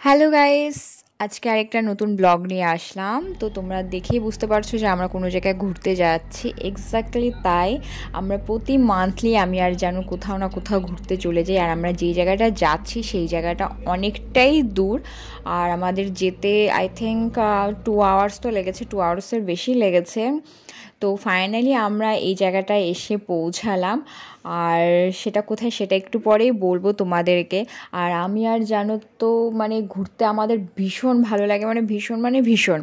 Hello guys, আজকে আরেকটা নতুন ব্লগ নিয়ে আসলাম। তো তোমরা দেখেই বুঝতে পারছো যে আমরা কোনো জায়গায় ঘুরতে যাচ্ছি। এক্স্যাক্টলি তাই, আমরা প্রতি মান্থলি আমি আর জানু কোথাও না কোথাও ঘুরতে চলে যাই। আর আমরা যেই জায়গাটা যাচ্ছি সেই জায়গাটা অনেকটাই দূর, আর আমাদের যেতে আই থিঙ্ক 2 আওয়ার্স তো লেগেছে, 2 আওয়ার্সের বেশি লেগেছে। তো ফাইনালি আমরা এই জায়গাটায় এসে পৌঁছালাম। আর সেটা কোথায় সেটা একটু পরেই বলবো তোমাদেরকে। আর আমি আর জানো তো মানে ঘুরতে আমাদের ভীষণ ভালো লাগে, মানে ভীষণ।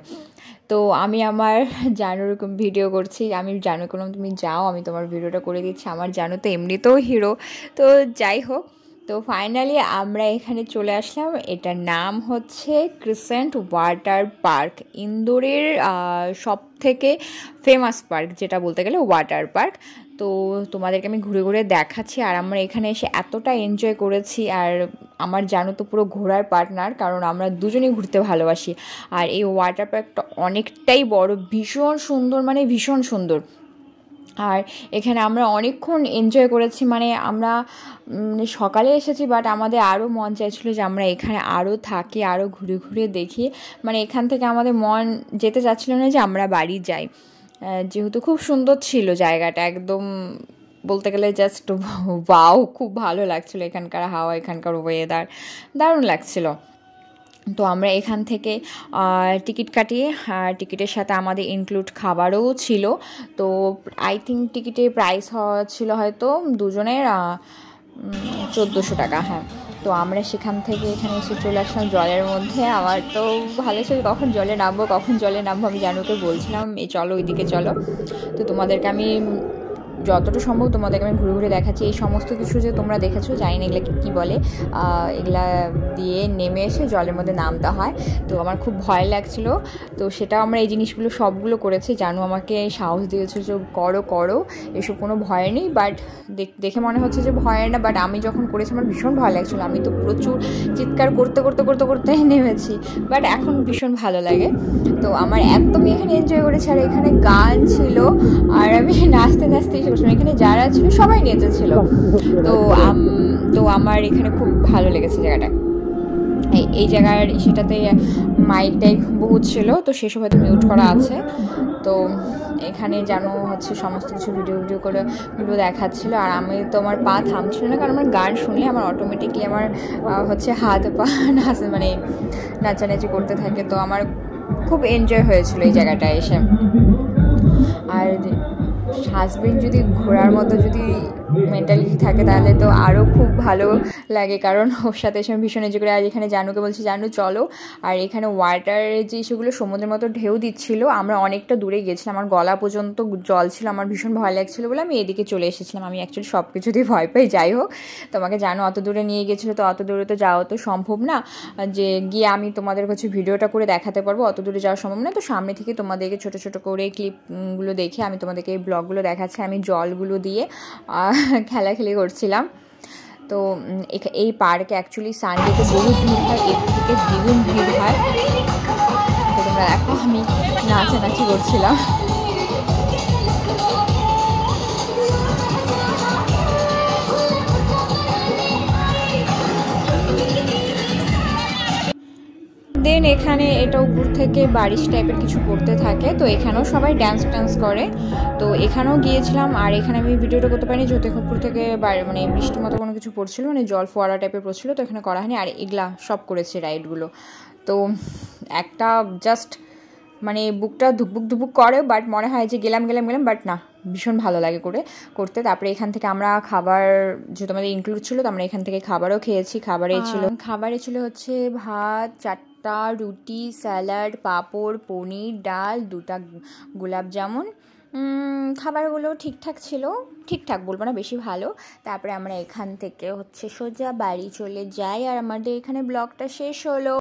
তো আমি আমার জানুর ভিডিও করছি, আমি জানু কোনো তুমি যাও, আমি তোমার ভিডিওটা করে দিচ্ছি। আমার জানু তো এমনিতেও হিরো। তো যাই হোক, তো ফাইনালি আমরা এখানে চলে আসলাম। এটার নাম হচ্ছে ক্রিসেন্ট ওয়াটার পার্ক, ইন্দোরের সব থেকে ফেমাস পার্ক, যেটা বলতে গেলে ওয়াটার পার্ক। তো তোমাদেরকে আমি ঘুরে ঘুরে দেখাচ্ছি। আর আমরা এখানে এসে এতটা এনজয় করেছি। আর আমার জানো তো পুরো ঘোরার পার্টনার, কারণ আমরা দুজনেই ঘুরতে ভালোবাসি। আর এই ওয়াটার পার্কটা অনেকটাই বড়, ভীষণ সুন্দর, মানে ভীষণ সুন্দর। আর এখানে আমরা অনেকক্ষণ এনজয় করেছি, মানে আমরা সকালে এসেছি, বাট আমাদের আরও মন চাইছিলো যে আমরা এখানে আরও থাকি, আরও ঘুরে ঘুরে দেখি। মানে এখান থেকে আমাদের মন যেতে চাচ্ছিলো না যে আমরা বাড়ি যাই, যেহেতু খুব সুন্দর ছিল জায়গাটা, একদম বলতে গেলে জাস্ট ওয়াও, খুব ভালো লাগছিলো। এখানকার হাওয়া, এখানকার ওয়েদার দারুণ লাগছিলো। তো আমরা এখান থেকে টিকিট কাটিয়ে, টিকিটের সাথে আমাদের ইনক্লুড খাবারও ছিল। তো আই থিঙ্ক টিকিটের প্রাইস ছিল হয়তো দুজনের 1400 টাকা। হ্যাঁ, তো আমরা সেখান থেকে এখানে এসে চলে আসলাম জলের মধ্যে। আমার তো ভালো ছিল কখন জলে নামবো আমি জানুকে বলছিলাম এই চলো ওইদিকে চলো। তো তোমাদেরকে আমি যতটা সম্ভব তোমাদেরকে আমি ঘুরে ঘুরে দেখাচ্ছি। এই সমস্ত কিছু যে তোমরা দেখেছো, জানি না এগুলা কী বলে, এগুলা দিয়ে নেমে এসে জলের মধ্যে নামতে হয়। তো আমার খুব ভয় লাগছিল, তো সেটা আমরা এই জিনিসগুলো সবগুলো করেছি। জানু আমাকে সাহস দিয়েছে যে করো, এসব কোনো ভয় নেই। বাট দেখে মনে হচ্ছে যে ভয় না, বাট আমি যখন করেছি আমার ভীষণ ভয় লাগছিলো। আমি তো প্রচুর চিৎকার করতে নেমেছি, বাট এখন ভীষণ ভালো লাগে। তো আমার একদমই এখানে এনজয় করেছি। আর এখানে গান ছিল, আর আমি নাচতে এসে বসলাম। এখানে যারা ছিল সবাই নেচেছিল। তো আমার এখানে খুব ভালো লেগেছে জায়গাটা। এই জায়গার সেটাতে মাইক টাইক বহুত ছিল, তো সেসব হয়তো মিউট করা আছে। তো এখানে যেন হচ্ছে সমস্ত কিছু ভিডিও করে দেখাচ্ছিলো। আর আমি তো আমার পা থামছিল না, কারণ আমার গান শুনলে আমার অটোমেটিকলি আমার হচ্ছে হাত পা মানে নাচানাচি করতে থাকে। তো আমার খুব এনজয় হয়েছিল এই জায়গাটায় এসে। আর হাজবেন্ড যদি ঘোরার মতো যদি মেন্টালিটি থাকে তাহলে তো আরও খুব ভালো লাগে, কারণ ওর সাথে এসে আমি ভীষণ এনজয় করি। আর এখানে জানুকে বলছি জানু চলো। আর এখানে ওয়াটারে যে সেগুলো সমুদ্রের মতো ঢেউ দিচ্ছিলো, আমরা অনেকটা দূরে গিয়েছিলাম, আমার গলা পর্যন্ত জল ছিল, আমার ভীষণ ভয় লাগছিলো বলে আমি এদিকে চলে এসেছিলাম। আমি অ্যাকচুয়ালি সব কিছুতেই ভয় পাই। যাই হোক, তোমাকে জানো অত দূরে নিয়ে গেছিলো, তো অত দূরে তো যাওয়া তো সম্ভব না যে গিয়ে আমি তোমাদের কাছে ভিডিওটা করে দেখাতে পারবো, অত দূরে যাওয়া সম্ভব না। তো সামনে থেকে তোমাদেরকে ছোটো করে ক্লিপগুলো দেখে আমি তোমাদেরকে এই ব্লগগুলো দেখাচ্ছি। আমি জলগুলো দিয়ে খেলাখেলি করছিলাম। তো এই পার্কে অ্যাকচুয়ালি সানডেতে বহু ভিড় হয়, এর থেকে দ্বিগুণ ভিড় হয়। তো তোমরা দেখো আমি নাচানাচি করছিলাম। দেন এখানে এটা উপর থেকে বারিশ টাইপের কিছু পড়তে থাকে, তো এখানেও সবাই ডান্স করে। তো এখানেও গিয়েছিলাম। আর এখানে আমি ভিডিওটা করতে পারিনি, যেহেতু উপর থেকে মানে বৃষ্টির মতো কোনো কিছু পড়ছিল, মানে জল ফোয়ারা টাইপের পড়ছিল, তো এখানে করা হয়নি। আর এগুলা সব করেছে রাইডগুলো। তো একটা জাস্ট মানে বুকটা ধুকবুক করে, বাট মনে হয় যে গেলাম, বাট না, ভীষণ ভালো লাগে করতে। তারপরে এখান থেকে আমরা খাবার, যেহেতু আমাদের ইনক্লুড ছিল, তো আমরা এখান থেকে খাবারও খেয়েছি। খাবারে ছিল হচ্ছে ভাত, 4টা রুটি, স্যালাড, পাঁপড়, পনির, ডাল, 2টা গোলাপ জামুন। খাবারগুলো ঠিকঠাক বলবো না, বেশি ভালো। তারপরে আমরা এখান থেকে হচ্ছে সোজা বাড়ি চলে যাই। আর আমাদের এখানে ব্লগটা শেষ হলো।